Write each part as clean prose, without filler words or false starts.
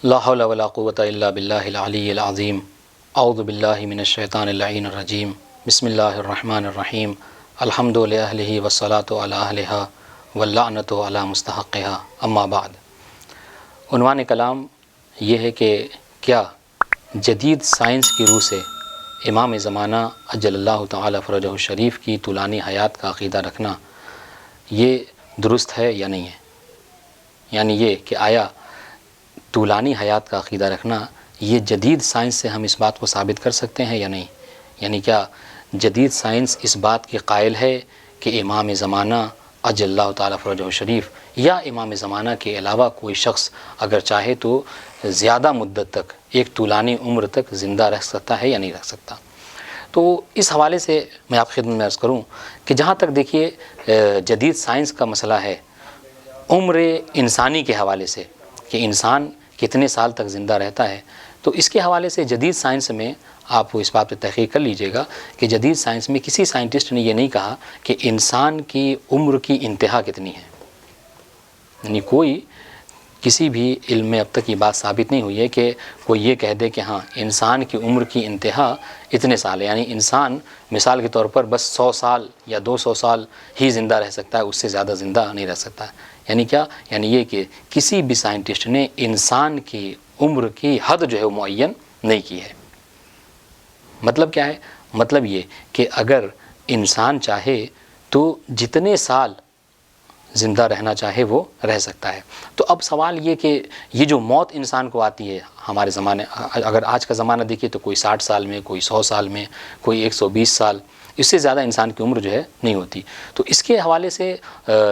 لا حول ولا قوة الا باللہ العلی العظیم اعوذ باللہ من الشیطان اللعین الرجیم بسم اللہ الرحمن الرحیم الحمد لأہلہ والصلاة علی اہلہا واللعنۃ علی مستحقہا اما بعد۔ عنوان کلام یہ ہے کہ کیا جدید سائنس کی روح سے امام زمانہ عجل اللہ تعالی فرجہ الشریف کی طولانی حیات کا عقیدہ رکھنا یہ درست ہے یا نہیں ہے؟ یعنی یہ کہ آیا طولانی حیات کا عقیدہ رکھنا یہ جدید سائنس سے ہم اس بات کو ثابت کر سکتے ہیں یا نہیں؟ یعنی کیا جدید سائنس اس بات کی قائل ہے کہ امام زمانہ عجل اللہ تعالی فرجہ الشریف یا امام زمانہ کے علاوہ کوئی شخص اگر چاہے تو زیادہ مدت تک، ایک طولانی عمر تک زندہ رہ سکتا ہے یا نہیں رہ سکتا؟ تو اس حوالے سے میں آپ خدمت میں عرض کروں کہ جہاں تک دیکھیے جدید سائنس کا مسئلہ ہے، عمر انسانی کے حوالے سے کہ انسان کتنے سال تک زندہ رہتا ہے، تو اس کے حوالے سے جدید سائنس میں آپ اس بات پہ تحقیق کر لیجئے گا کہ جدید سائنس میں کسی سائنٹسٹ نے یہ نہیں کہا کہ انسان کی عمر کی انتہا کتنی ہے۔ یعنی کوئی کسی بھی علم میں اب تک یہ بات ثابت نہیں ہوئی ہے کہ کوئی یہ کہہ دے کہ ہاں انسان کی عمر کی انتہا اتنے سال ہے، یعنی انسان مثال کے طور پر بس 100 سال یا 200 سال ہی زندہ رہ سکتا ہے، اس سے زیادہ زندہ نہیں رہ سکتا ہے۔ یعنی کیا؟ یعنی یہ کہ کسی بھی سائنٹسٹ نے انسان کی عمر کی حد جو ہے وہ معین نہیں کی ہے۔ مطلب کیا ہے؟ مطلب یہ کہ اگر انسان چاہے تو جتنے سال زندہ رہنا چاہے وہ رہ سکتا ہے۔ تو اب سوال یہ کہ یہ جو موت انسان کو آتی ہے ہمارے زمانے، اگر آج کا زمانہ دیکھیے تو کوئی 60 سال میں، کوئی 100 سال میں، کوئی 120 سال، اس سے زیادہ انسان کی عمر جو ہے نہیں ہوتی۔ تو اس کے حوالے سے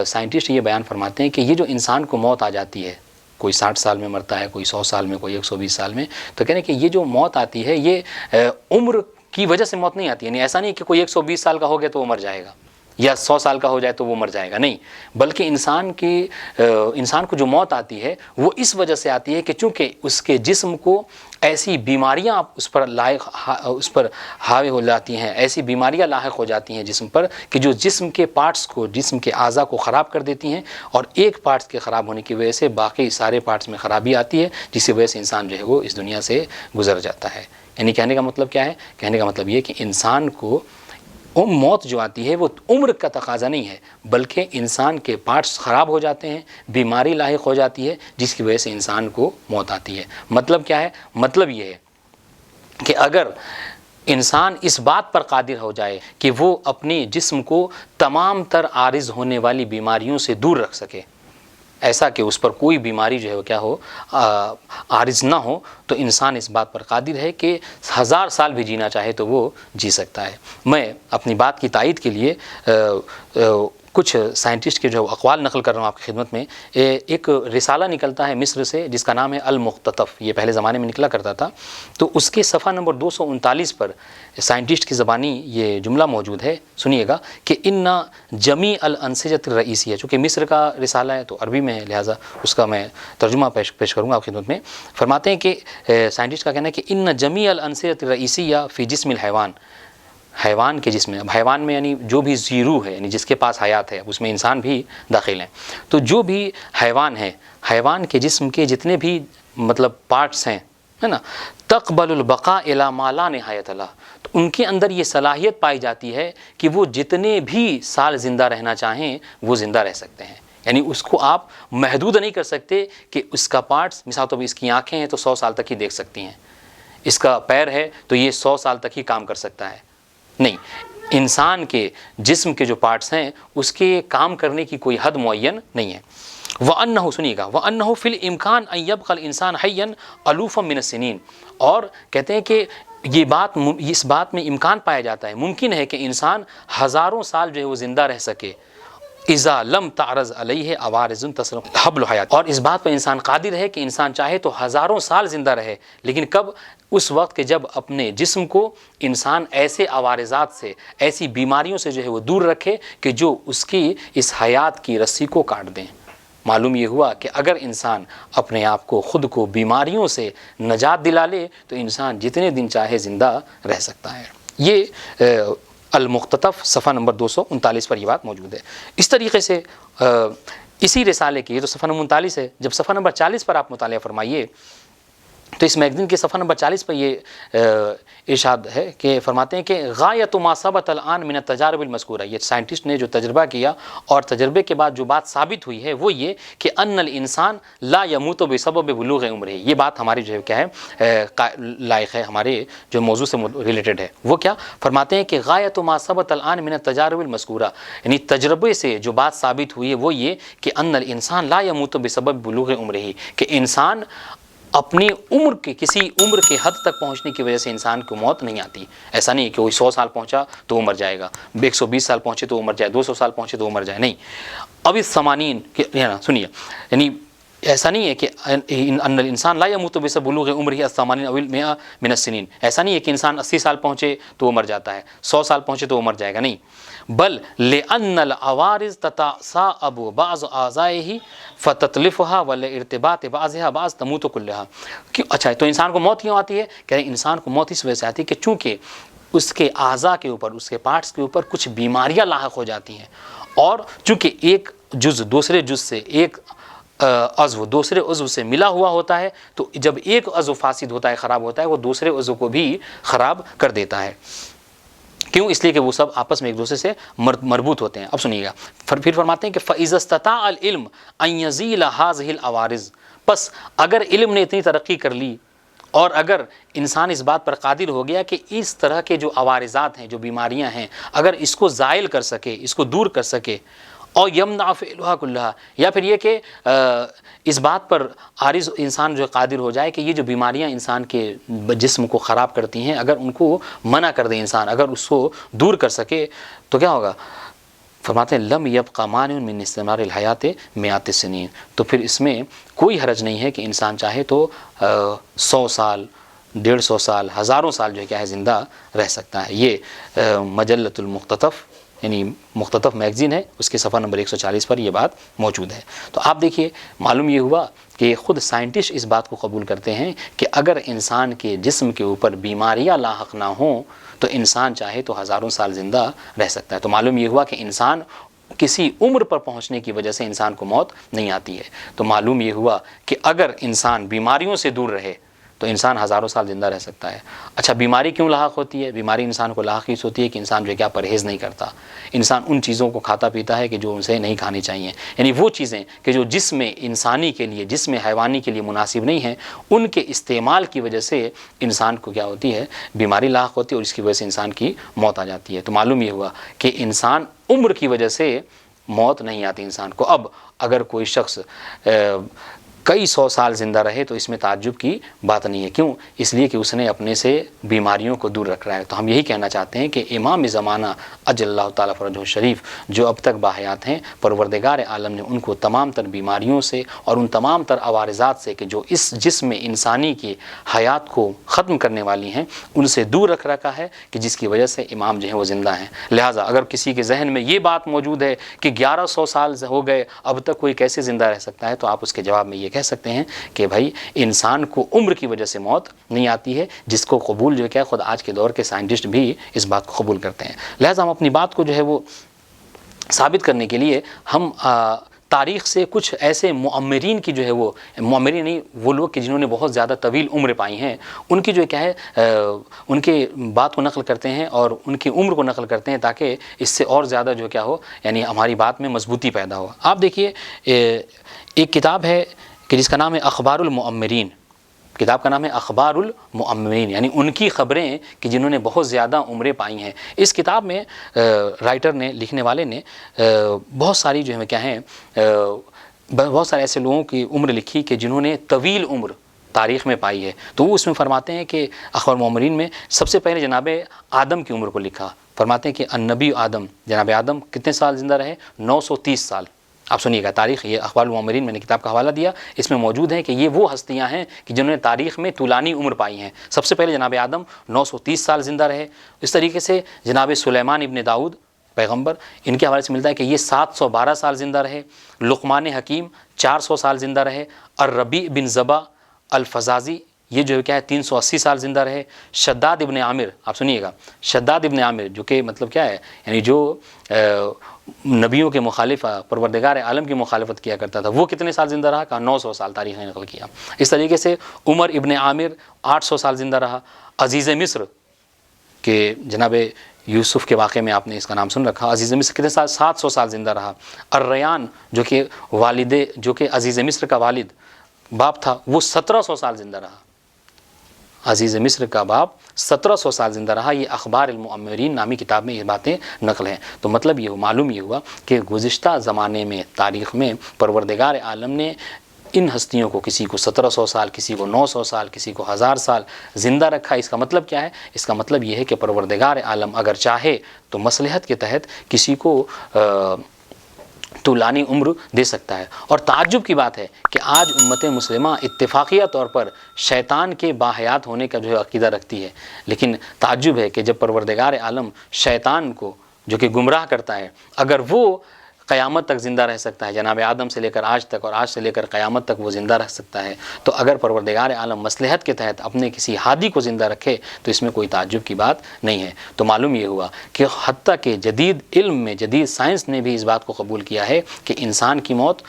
سائنٹسٹ یہ بیان فرماتے ہیں کہ یہ جو انسان کو موت آ جاتی ہے، کوئی 60 سال میں مرتا ہے، کوئی 100 سال میں، کوئی 120 سال میں، تو کہنے کہ یہ جو موت آتی ہے یہ عمر کی وجہ سے موت نہیں آتی۔ یعنی ایسا نہیں کہ کوئی 120 سال کا ہو گیا تو وہ مر جائے گا، یا 100 سال کا ہو جائے تو وہ مر جائے گا، نہیں، بلکہ انسان کو جو موت آتی ہے وہ اس وجہ سے آتی ہے کہ چونکہ اس کے جسم کو ایسی بیماریاں اس پر حاوی ہو جاتی ہیں، ایسی بیماریاں لاحق ہو جاتی ہیں جسم پر کہ جو جسم کے پارٹس کو، جسم کے اعضاء کو خراب کر دیتی ہیں، اور ایک پارٹس کے خراب ہونے کی وجہ سے باقی سارے پارٹس میں خرابی آتی ہے، جس کی وجہ سے انسان جو ہے وہ اس دنیا سے گزر جاتا ہے۔ یعنی کہنے کا مطلب کیا ہے؟ کہنے کا مطلب یہ کہ انسان کو موت جو آتی ہے وہ عمر کا تقاضا نہیں ہے، بلکہ انسان کے پارٹس خراب ہو جاتے ہیں، بیماری لاحق ہو جاتی ہے، جس کی وجہ سے انسان کو موت آتی ہے۔ مطلب کیا ہے؟ مطلب یہ ہے کہ اگر انسان اس بات پر قادر ہو جائے کہ وہ اپنے جسم کو تمام تر عارض ہونے والی بیماریوں سے دور رکھ سکے، ایسا کہ اس پر کوئی بیماری جو ہے وہ کیا ہو، عارض نہ ہو، تو انسان اس بات پر قادر ہے کہ 1000 سال بھی جینا چاہے تو وہ جی سکتا ہے۔ میں اپنی بات کی تائید کے لیے کچھ سائنٹسٹ کے جو اقوال نقل کر رہا ہوں آپ کی خدمت میں۔ ایک رسالہ نکلتا ہے مصر سے جس کا نام ہے المختطف، یہ پہلے زمانے میں نکلا کرتا تھا، تو اس کے صفحہ نمبر 239 پر سائنٹسٹ کی زبانی یہ جملہ موجود ہے، سنیے گا کہ ان جمیع الانسجۃ الرئیسیہ، چونکہ مصر کا رسالہ ہے تو عربی میں ہے، لہٰذا اس کا میں ترجمہ پیش کروں گا آپ کی خدمت میں۔ فرماتے ہیں کہ سائنٹسٹ کا کہنا ہے کہ ان جمیع الانسجۃ الرئیسیہ فی جسم الحیوان، حیوان کے جسم میں، اب حیوان میں یعنی جو بھی ذی روح ہے، یعنی جس کے پاس حیات ہے، اس میں انسان بھی داخل ہیں، تو جو بھی حیوان ہے، حیوان کے جسم کے جتنے بھی مطلب پارٹس ہیں، ہے نا، تقبل البقاء الی ما لا نہایت لہ، تو ان کے اندر یہ صلاحیت پائی جاتی ہے کہ وہ جتنے بھی سال زندہ رہنا چاہیں وہ زندہ رہ سکتے ہیں۔ یعنی اس کو آپ محدود نہیں کر سکتے کہ اس کا پارٹس، مثال طور پر اس کی آنکھیں ہیں تو 100 سال تک ہی دیکھ سکتی ہیں، اس کا پیر ہے تو یہ 100 سال تک ہی کام کر سکتا ہے، نہیں، انسان کے جسم کے جو پارٹس ہیں اس کے کام کرنے کی کوئی حد معین نہیں ہے۔ وَأَنَّهُ، سنیے گا، وَأَنَّهُ فِي الْإِمْكَانِ أَن يَبْقَى الْإِنسَانُ حَيًّا أَلُوفًا مِنَ السِّنِينَ، اور کہتے ہیں کہ اس بات میں امکان پایا جاتا ہے، ممکن ہے کہ انسان ہزاروں سال جو ہے وہ زندہ رہ سکے، اذا لم تعرض علیہ عوارض تصرف حبل حیات، اور اس بات پر انسان قادر ہے کہ انسان چاہے تو ہزاروں سال زندہ رہے، لیکن کب؟ اس وقت کہ جب اپنے جسم کو انسان ایسے عوارضات سے، ایسی بیماریوں سے جو ہے وہ دور رکھے کہ جو اس کی اس حیات کی رسی کو کاٹ دیں۔ معلوم یہ ہوا کہ اگر انسان اپنے آپ کو، خود کو بیماریوں سے نجات دلا لے تو انسان جتنے دن چاہے زندہ رہ سکتا ہے۔ یہ المختطف صفحہ نمبر 239 پر یہ بات موجود ہے۔ اس طریقے سے اسی رسالے کی، یہ تو صفحہ نمبر 39 ہے، جب صفحہ نمبر 40 پر آپ مطالعہ فرمائیے تو اس میگزین کے صفحہ نمبر 40 پر یہ ارشاد ہے کہ فرماتے ہیں کہ غایت ما ثبت الان من التجارب المذکورہ، یہ سائنٹسٹ نے جو تجربہ کیا اور تجربے کے بعد جو بات ثابت ہوئی ہے وہ یہ کہ ان الانسان لا يموت بسبب بلوغ عمرہ، یہ بات ہماری جو ہے کیا ہے لائق ہے، ہمارے جو موضوع سے ریلیٹڈ ہے۔ وہ کیا فرماتے ہیں کہ غایت ما ثبت الان من التجارب المذکورہ، یعنی تجربے سے جو بات ثابت ہوئی ہے وہ یہ کہ ان الانسان لا يموت بسبب بلوغ عمرہ، کہ انسان اپنی عمر کے کسی عمر کے حد تک پہنچنے کی وجہ سے انسان کو موت نہیں آتی۔ ایسا نہیں کہ وہ 100 سال پہنچا تو وہ مر جائے گا، 120 سال پہنچے تو وہ مر جائے، 200 سال پہنچے تو وہ مر جائے، نہیں۔ اب اس سمانین سنیے، یعنی ایسا نہیں ہے کہ ان الانسان لا يموت بسبب بلوغ عمرہ الثمانین او المئہ من السنین، ایسا نہیں ہے کہ انسان 80 سال پہنچے تو وہ مر جاتا ہے، 100 سال پہنچے تو وہ مر جائے گا، نہیں۔ بل لأن العوارض تتصاعب بعض اعضائه فتتلفها ولارتباط بعضها بعض تموت كلها، اچھا تو انسان کو موت کیوں آتی ہے؟ کہ انسان کو موت اس وجہ سے آتی ہے کہ چونکہ اس کے اعضاء کے اوپر، اس کے پارٹس کے اوپر کچھ بیماریاں لاحق ہو جاتی ہیں، اور چونکہ ایک جز دوسرے جز سے، ایک عضو دوسرے عضو سے ملا ہوا ہوتا ہے، تو جب ایک عضو فاسد ہوتا ہے، خراب ہوتا ہے، وہ دوسرے عضو کو بھی خراب کر دیتا ہے۔ کیوں؟ اس لیے کہ وہ سب آپس میں ایک دوسرے سے مربوط ہوتے ہیں۔ اب سنیے گا، پھر فرماتے ہیں کہ فَإِذَا اسْتَطَاعَ الْعِلْمُ أَن يَزِيلَ هَذِهِ الْعَوَارِض، پس اگر علم نے اتنی ترقی کر لی اور اگر انسان اس بات پر قادر ہو گیا کہ اس طرح کے جو عوارضات ہیں، جو بیماریاں ہیں، اگر اس کو زائل کر سکے، اس کو دور کر سکے، اور یمنع فعلها کلھا، یا پھر یہ کہ اس بات پر عارض انسان جو قادر ہو جائے کہ یہ جو بیماریاں انسان کے جسم کو خراب کرتی ہیں، اگر ان کو منع کر دے انسان، اگر اس کو دور کر سکے تو کیا ہوگا؟ فرماتے ہیں لم یبقى مانع من استمرار الحیات مئات السنین، تو پھر اس میں کوئی حرج نہیں ہے کہ انسان چاہے تو 100 سال، 150 سال، ہزاروں سال جو ہے کیا ہے زندہ رہ سکتا ہے۔ یہ مجلۃ المختطف یعنی مختطف میگزین ہے، اس کے صفحہ نمبر 140 پر یہ بات موجود ہے۔ تو آپ دیکھیے، معلوم یہ ہوا کہ خود سائنٹسٹ اس بات کو قبول کرتے ہیں کہ اگر انسان کے جسم کے اوپر بیماریاں لاحق نہ ہوں تو انسان چاہے تو ہزاروں سال زندہ رہ سکتا ہے۔ تو معلوم یہ ہوا کہ انسان کسی عمر پر پہنچنے کی وجہ سے انسان کو موت نہیں آتی ہے۔ تو معلوم یہ ہوا کہ اگر انسان بیماریوں سے دور رہے تو انسان ہزاروں سال زندہ رہ سکتا ہے۔ اچھا، بیماری کیوں لاحق ہوتی ہے؟ بیماری انسان کو لاحق اس ہوتی ہے کہ انسان جو ہے کیا پرہیز نہیں کرتا، انسان ان چیزوں کو کھاتا پیتا ہے کہ جو ان سے نہیں کھانی چاہیے، یعنی وہ چیزیں کہ جو جسم انسانی کے لیے، جسم حیوانی کے لیے مناسب نہیں ہیں، ان کے استعمال کی وجہ سے انسان کو کیا ہوتی ہے؟ بیماری لاحق ہوتی ہے، اور اس کی وجہ سے انسان کی موت آ جاتی ہے۔ تو معلوم یہ ہوا کہ انسان عمر کی وجہ سے موت نہیں آتی انسان کو۔ اب اگر کوئی شخص کئی 100 سال زندہ رہے تو اس میں تعجب کی بات نہیں ہے۔ کیوں؟ اس لیے کہ اس نے اپنے سے بیماریوں کو دور رکھ رہا ہے۔ تو ہم یہی کہنا چاہتے ہیں کہ امام زمانہ اجل اللہ تعالیٰ فرجہ شریف جو اب تک باحیات ہیں، پروردگار عالم نے ان کو تمام تر بیماریوں سے اور ان تمام تر عوارضات سے کہ جو اس جسم انسانی کی حیات کو ختم کرنے والی ہیں، ان سے دور رکھ رکھا ہے، کہ جس کی وجہ سے امام جو ہیں وہ زندہ ہیں۔ لہٰذا اگر کسی کے ذہن میں یہ بات موجود ہے کہ 1100 سال ہو گئے اب تک کوئی کیسے زندہ رہ سکتا ہے، تو آپ اس کے جواب میں یہ کہہ سکتے ہیں کہ بھائی انسان کو عمر کی وجہ سے موت نہیں آتی ہے، جس کو قبول جو ہے خود آج کے دور کے سائنٹسٹ بھی اس بات کو قبول کرتے ہیں۔ لہٰذا ہم اپنی بات کو جو ہے وہ ثابت کرنے کے لیے ہم تاریخ سے کچھ ایسے معمرین کی جو ہے وہ معمرین نہیں، وہ لوگ کہ جنہوں نے بہت زیادہ طویل عمر پائی ہیں، ان کی جو کیا ہے ان کے بات کو نقل کرتے ہیں اور ان کی عمر کو نقل کرتے ہیں، تاکہ اس سے اور زیادہ جو کیا ہو، یعنی ہماری بات میں مضبوطی پیدا ہو۔ آپ دیکھیے، ایک کتاب ہے کہ جس کا نام ہے اخبار المعمرین، کتاب کا نام ہے اخبار المعمرین، یعنی ان کی خبریں کہ جنہوں نے بہت زیادہ عمریں پائی ہیں۔ اس کتاب میں رائٹر نے، لکھنے والے نے بہت ساری جو ہے کیا ہیں بہت سارے ایسے لوگوں کی عمر لکھی کہ جنہوں نے طویل عمر تاریخ میں پائی ہے۔ تو وہ اس میں فرماتے ہیں کہ اخبار المعمرین میں سب سے پہلے جناب آدم کی عمر کو لکھا۔ فرماتے ہیں کہ النبی آدم، جناب آدم کتنے سال زندہ رہے؟ 930 سال۔ آپ سنیے گا تاریخ، یہ اخبار المعمرین میں نے کتاب کا حوالہ دیا، اس میں موجود ہے کہ یہ وہ ہستیاں ہیں کہ جنہوں نے تاریخ میں طولانی عمر پائی ہیں۔ سب سے پہلے جناب آدم 930 سال زندہ رہے۔ اس طریقے سے جناب سلیمان ابن داؤد پیغمبر، ان کے حوالے سے ملتا ہے کہ یہ 712 سال زندہ رہے۔ لقمان حکیم 400 سال زندہ رہے۔ الربیع بن زبا الفزازی، یہ جو ہے کیا ہے 380 سال زندہ رہے۔ شداد ابن عامر، آپ سنیے گا، شداد ابن عامر جو کہ مطلب کیا ہے، یعنی جو نبیوں کے مخالف، پروردگار عالم کی مخالفت کیا کرتا تھا، وہ کتنے سال زندہ رہا؟ کہا 900 سال، تاریخ نے نقل کیا۔ اس طریقے سے عمر ابن عامر 800 سال زندہ رہا۔ عزیز مصر کہ جناب یوسف کے واقعے میں آپ نے اس کا نام سن رکھا، عزیز مصر کتنے سال؟ 700 سال زندہ رہا۔ الریان جو کہ جو کہ عزیز مصر کا والد باپ تھا، وہ 1700 سال زندہ رہا۔ عزیز مصر کا باپ 1700 سال زندہ رہا۔ یہ اخبار المعمرین نامی کتاب میں یہ باتیں نقل ہیں۔ تو مطلب یہ معلوم یہ ہوا کہ گزشتہ زمانے میں، تاریخ میں پروردگار عالم نے ان ہستیوں کو، کسی کو 1700 سال، کسی کو 900 سال، کسی کو 1000 سال زندہ رکھا۔ اس کا مطلب کیا ہے؟ اس کا مطلب یہ ہے کہ پروردگار عالم اگر چاہے تو مصلحت کے تحت کسی کو طولانی عمر دے سکتا ہے۔ اور تعجب کی بات ہے کہ آج امت مسلمہ اتفاقیہ طور پر شیطان کے باحیات ہونے کا جو ہے عقیدہ رکھتی ہے، لیکن تعجب ہے کہ جب پروردگار عالم شیطان کو جو کہ گمراہ کرتا ہے، اگر وہ قیامت تک زندہ رہ سکتا ہے، جناب آدم سے لے کر آج تک، اور آج سے لے کر قیامت تک وہ زندہ رہ سکتا ہے، تو اگر پروردگار عالم مصلحت کے تحت اپنے کسی ہادی کو زندہ رکھے تو اس میں کوئی تعجب کی بات نہیں ہے۔ تو معلوم یہ ہوا کہ حتیٰ کہ جدید علم میں، جدید سائنس نے بھی اس بات کو قبول کیا ہے کہ انسان کی موت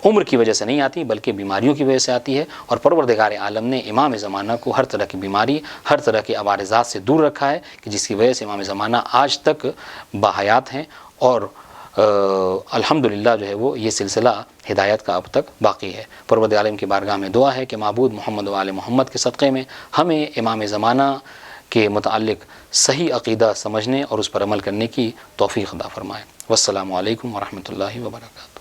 عمر کی وجہ سے نہیں آتی بلکہ بیماریوں کی وجہ سے آتی ہے، اور پروردگار عالم نے امام زمانہ کو ہر طرح کی بیماری، ہر طرح کے عوارضات سے دور رکھا ہے، کہ جس کی وجہ سے امام زمانہ آج تک باحیات ہیں، اور الحمدللہ جو ہے وہ یہ سلسلہ ہدایت کا اب تک باقی ہے۔ پروردگار عالم کی بارگاہ میں دعا ہے کہ معبود محمد و آل محمد کے صدقے میں ہمیں امام زمانہ کے متعلق صحیح عقیدہ سمجھنے اور اس پر عمل کرنے کی توفیق عطا فرمائے۔ والسلام علیکم ورحمۃ اللہ وبرکاتہ۔